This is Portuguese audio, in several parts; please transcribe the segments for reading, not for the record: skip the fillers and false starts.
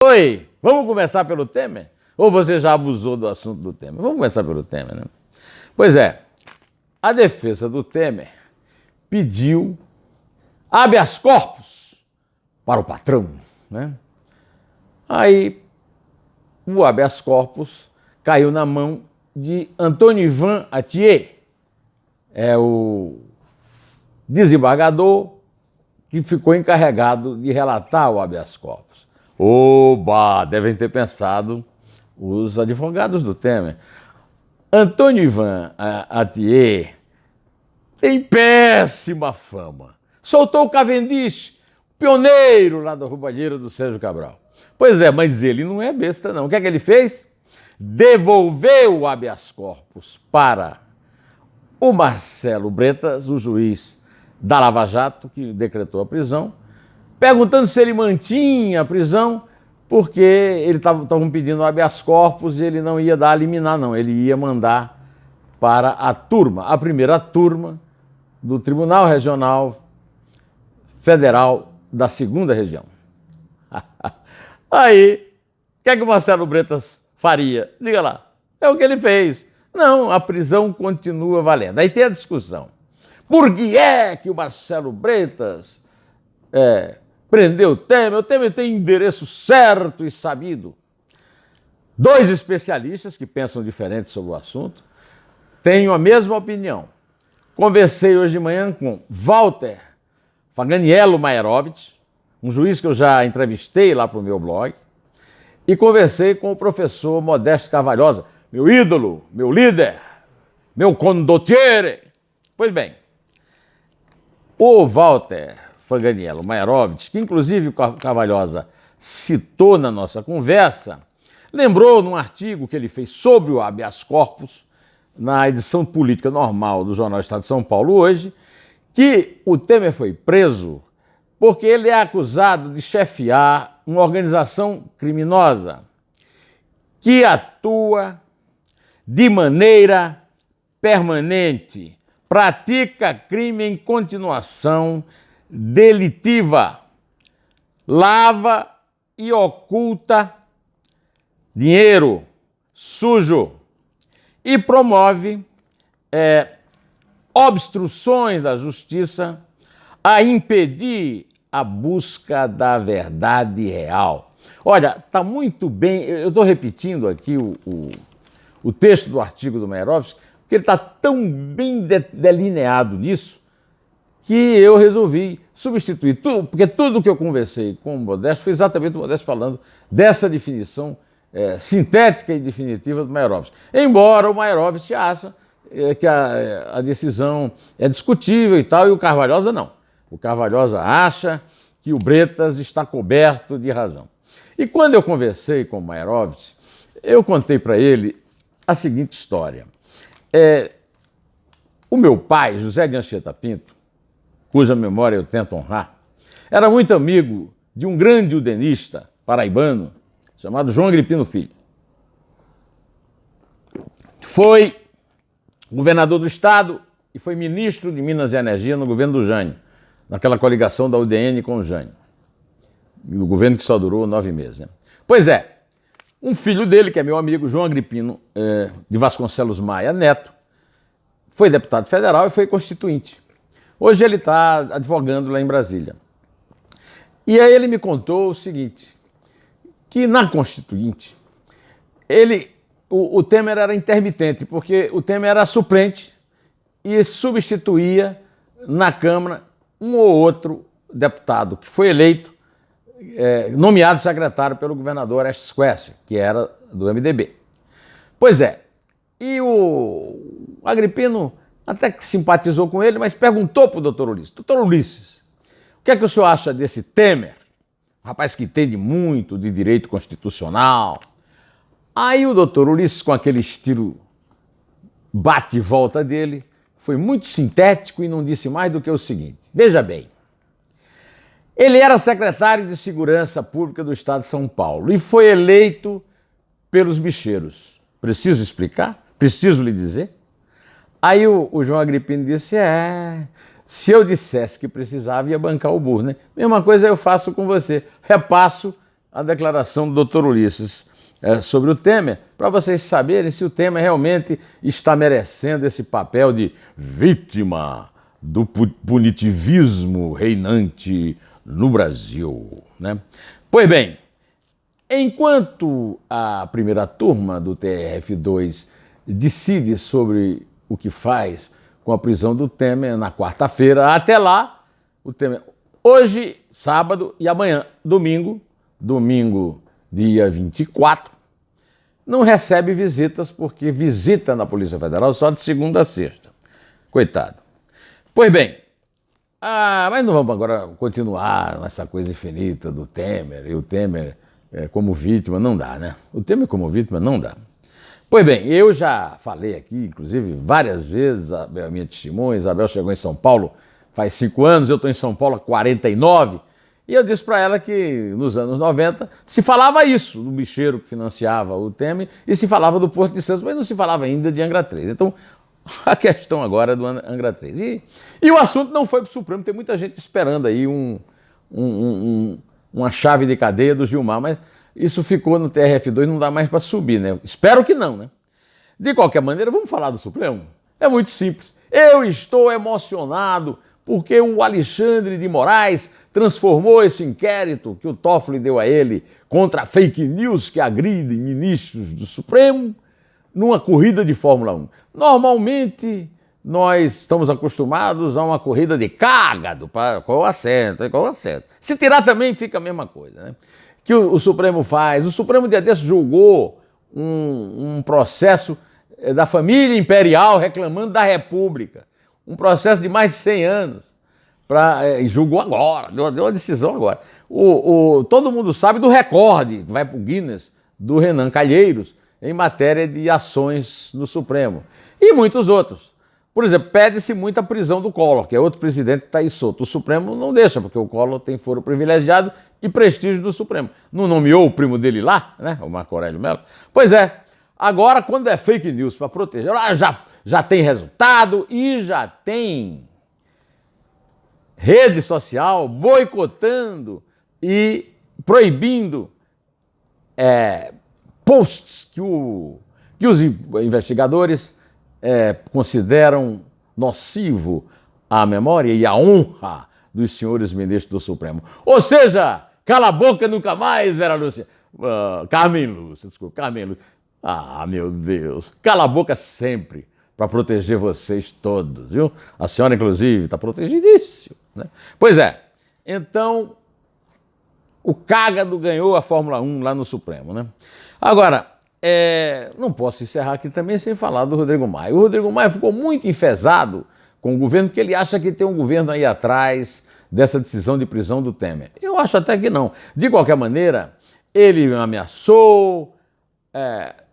Oi, vamos começar pelo Temer? Ou você já abusou do assunto do Temer? Vamos começar pelo Temer, né? Pois é, a defesa do Temer pediu habeas corpus para o patrão, né? Aí o habeas corpus caiu na mão de Antônio Ivan Atier, é o desembargador que ficou encarregado de relatar o habeas corpus. Oba, devem ter pensado os advogados do Temer. Antônio Ivan Atier tem péssima fama. Soltou o Cavendish, pioneiro lá da roubalheira do Sérgio Cabral. Pois é, mas ele não é besta não. O que é que ele fez? Devolveu o habeas corpus para o Marcelo Bretas, o juiz da Lava Jato, que decretou a prisão, perguntando se ele mantinha a prisão, porque ele estavam pedindo habeas corpus e ele não ia dar a liminar, não. Ele ia mandar para a turma, a primeira turma do Tribunal Regional Federal da 2ª Região. Aí, o que é que o Marcelo Bretas faria? Diga lá, é o que ele fez. Não, a prisão continua valendo. Aí tem a discussão. Por que é que o Marcelo Bretas prendeu o Temer? O Temer tem endereço certo e sabido. Dois especialistas que pensam diferente sobre o assunto têm a mesma opinião. Conversei hoje de manhã com Walter Faganiello Maierovitch, um juiz que eu já entrevistei lá para o meu blog, e conversei com o professor Modesto Carvalhosa, meu ídolo, meu líder, meu condottiere. Pois bem, o Walter Faganiello Maierovitch, que inclusive o Carvalhosa citou na nossa conversa, lembrou num artigo que ele fez sobre o habeas corpus, na edição política normal do Jornal Estado de São Paulo hoje, que o Temer foi preso porque ele é acusado de chefiar uma organização criminosa que atua de maneira permanente, pratica crime em continuação delitiva, lava e oculta dinheiro sujo e promove obstruções da justiça a impedir a busca da verdade real. Olha, está muito bem, eu estou repetindo aqui o texto do artigo do Maierovitch, porque ele está tão bem delineado nisso que eu resolvi substituir tudo, porque tudo que eu conversei com o Modesto foi exatamente o Modesto falando dessa definição sintética e definitiva do Maierovitch. Embora o Maierovitch acha que a decisão é discutível e tal, e o Carvalhosa não. O Carvalhosa acha que o Bretas está coberto de razão. E quando eu conversei com o Maierovitch, eu contei para ele a seguinte história. O meu pai, José de Anchieta Pinto, cuja memória eu tento honrar, era muito amigo de um grande udenista paraibano chamado João Agripino Filho. Foi governador do estado e foi ministro de Minas e Energia no governo do Jânio, naquela coligação da UDN com o Jânio, no governo que só durou 9 meses. Né? Pois é, um filho dele, que é meu amigo, João Agripino de Vasconcelos Maia Neto, foi deputado federal e foi constituinte. Hoje ele está advogando lá em Brasília. E aí ele me contou o seguinte, que na Constituinte, o Temer era intermitente, porque o Temer era suplente e substituía na Câmara um ou outro deputado que foi eleito, nomeado secretário pelo governador Estes Quercia, que era do MDB. Pois é, e o Agripino até que simpatizou com ele, mas perguntou para o doutor Ulisses, doutor Ulisses, o que é que o senhor acha desse Temer? Um rapaz que entende muito de direito constitucional. Aí o doutor Ulisses, com aquele estilo bate e volta dele, foi muito sintético e não disse mais do que o seguinte. Veja bem, ele era secretário de Segurança Pública do Estado de São Paulo e foi eleito pelos bicheiros. Preciso explicar? Preciso lhe dizer? Aí o João Agripino disse, se eu dissesse que precisava, ia bancar o burro, né? Mesma coisa eu faço com você, repasso a declaração do Dr. Ulisses sobre o Temer, para vocês saberem se o Temer realmente está merecendo esse papel de vítima do punitivismo reinante no Brasil, né? Pois bem, enquanto a primeira turma do TRF2 decide sobre o que faz com a prisão do Temer na quarta-feira, até lá, o Temer, hoje, sábado e amanhã, domingo, dia 24, não recebe visitas, porque visita na Polícia Federal só de segunda a sexta. Coitado. Pois bem, mas não vamos agora continuar nessa coisa infinita do Temer, e o Temer como vítima, não dá, né? O Temer como vítima não dá. Pois bem, eu já falei aqui, inclusive, várias vezes, a minha testemunha, Isabel chegou em São Paulo faz 5 anos, eu estou em São Paulo há 49, e eu disse para ela que nos anos 90 se falava isso, do bicheiro que financiava o Temer, e se falava do Porto de Santos, mas não se falava ainda de Angra 3. Então, a questão agora é do Angra 3. E o assunto não foi para o Supremo, tem muita gente esperando aí uma chave de cadeia do Gilmar, mas isso ficou no TRF2, não dá mais para subir, né? Espero que não, né? De qualquer maneira, vamos falar do Supremo? É muito simples. Eu estou emocionado porque o Alexandre de Moraes transformou esse inquérito que o Toffoli deu a ele contra fake news que agridem ministros do Supremo numa corrida de Fórmula 1. Normalmente, nós estamos acostumados a uma corrida de cágado, qual assento. Se tirar também fica a mesma coisa, né? Que o Supremo faz. O Supremo dia desse julgou um processo da família imperial reclamando da República. Um processo de mais de 100 anos. E julgou agora, deu uma decisão agora. Todo mundo sabe do recorde que vai para o Guinness do Renan Calheiros em matéria de ações no Supremo. E muitos outros. Por exemplo, pede-se muito a prisão do Collor, que é outro presidente que está aí solto. O Supremo não deixa, porque o Collor tem foro privilegiado e prestígio do Supremo. Não nomeou o primo dele lá, né? O Marco Aurélio Mello? Pois é. Agora, quando é fake news para proteger, já tem resultado e já tem rede social boicotando e proibindo posts que os investigadores consideram nocivo à memória e à honra dos senhores ministros do Supremo. Ou seja, cala a boca nunca mais, Vera Lúcia. Carmen Lúcia. Ah, meu Deus. Cala a boca sempre para proteger vocês todos, viu? A senhora, inclusive, está protegidíssima, né? Pois é. Então, o cágado ganhou a Fórmula 1 lá no Supremo, né? Agora, não posso encerrar aqui também sem falar do Rodrigo Maia. O Rodrigo Maia ficou muito enfesado com o governo, porque ele acha que tem um governo aí atrás dessa decisão de prisão do Temer. Eu acho até que não. De qualquer maneira, ele ameaçou.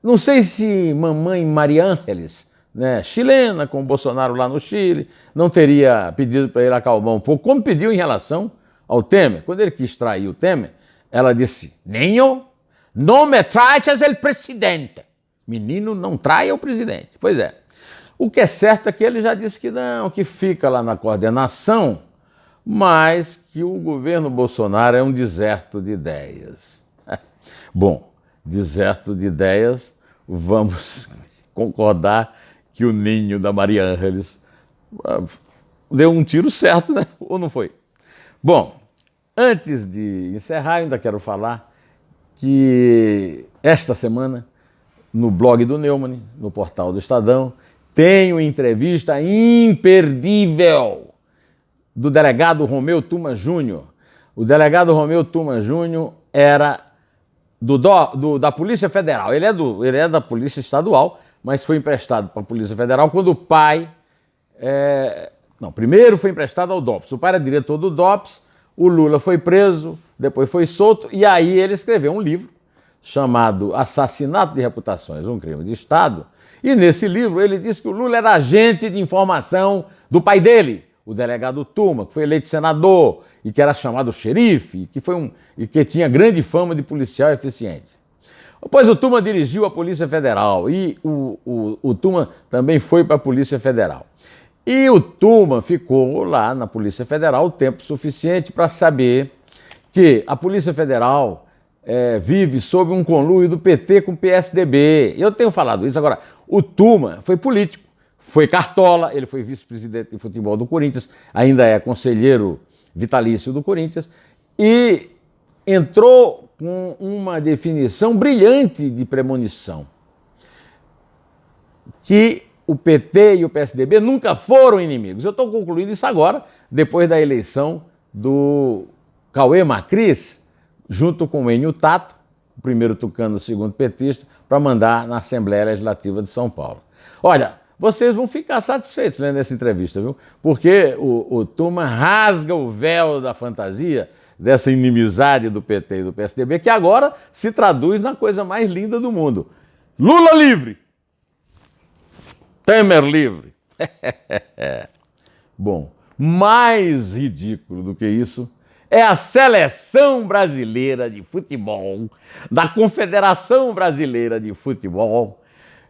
Não sei se mamãe Maria Ángeles, né, chilena, com o Bolsonaro lá no Chile, não teria pedido para ele acalmar um pouco, como pediu em relação ao Temer. Quando ele quis trair o Temer, ela disse: Niño, não me traias el presidente. Menino, não traia o presidente. Pois é. O que é certo é que ele já disse que não, que fica lá na coordenação, mas que o governo Bolsonaro é um deserto de ideias. Bom, deserto de ideias, vamos concordar que o ninho da Maria Ángeles deu um tiro certo, né? Ou não foi? Bom, antes de encerrar, ainda quero falar que esta semana, no blog do Neumann, no portal do Estadão, tem uma entrevista imperdível do delegado Romeu Tuma Júnior. O delegado Romeu Tuma Júnior era da Polícia Federal. Ele é da Polícia Estadual, mas foi emprestado para a Polícia Federal quando o pai... primeiro foi emprestado ao DOPS. O pai era diretor do DOPS, o Lula foi preso, depois foi solto, e aí ele escreveu um livro chamado Assassinato de Reputações, um crime de Estado. E nesse livro ele diz que o Lula era agente de informação do pai dele, o delegado Tuma, que foi eleito senador e que era chamado xerife, e que tinha grande fama de policial eficiente. Depois o Tuma dirigiu a Polícia Federal e o Tuma também foi para a Polícia Federal. E o Tuma ficou lá na Polícia Federal o tempo suficiente para saber que a Polícia Federal vive sob um conluio do PT com o PSDB. Eu tenho falado isso. Agora, o Tuma foi político, foi cartola, ele foi vice-presidente de futebol do Corinthians, ainda é conselheiro vitalício do Corinthians, e entrou com uma definição brilhante de premonição, que o PT e o PSDB nunca foram inimigos. Eu estou concluindo isso agora, depois da eleição do Cauê Macris, junto com o Enio Tato, o primeiro tucano, o segundo petista, para mandar na Assembleia Legislativa de São Paulo. Olha, vocês vão ficar satisfeitos lendo essa entrevista, viu? Porque o Tuma rasga o véu da fantasia dessa inimizade do PT e do PSDB, que agora se traduz na coisa mais linda do mundo. Lula livre! Temer livre! Bom, mais ridículo do que isso é a Seleção Brasileira de Futebol, da Confederação Brasileira de Futebol,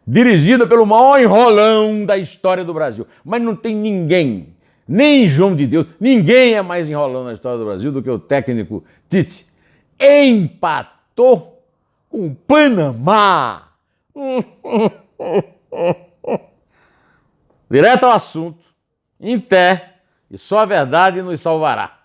dirigida pelo maior enrolão da história do Brasil. Mas não tem ninguém, nem João de Deus, ninguém é mais enrolão na história do Brasil do que o técnico Tite. Empatou com o Panamá. Direto ao assunto, em té, e só a verdade nos salvará.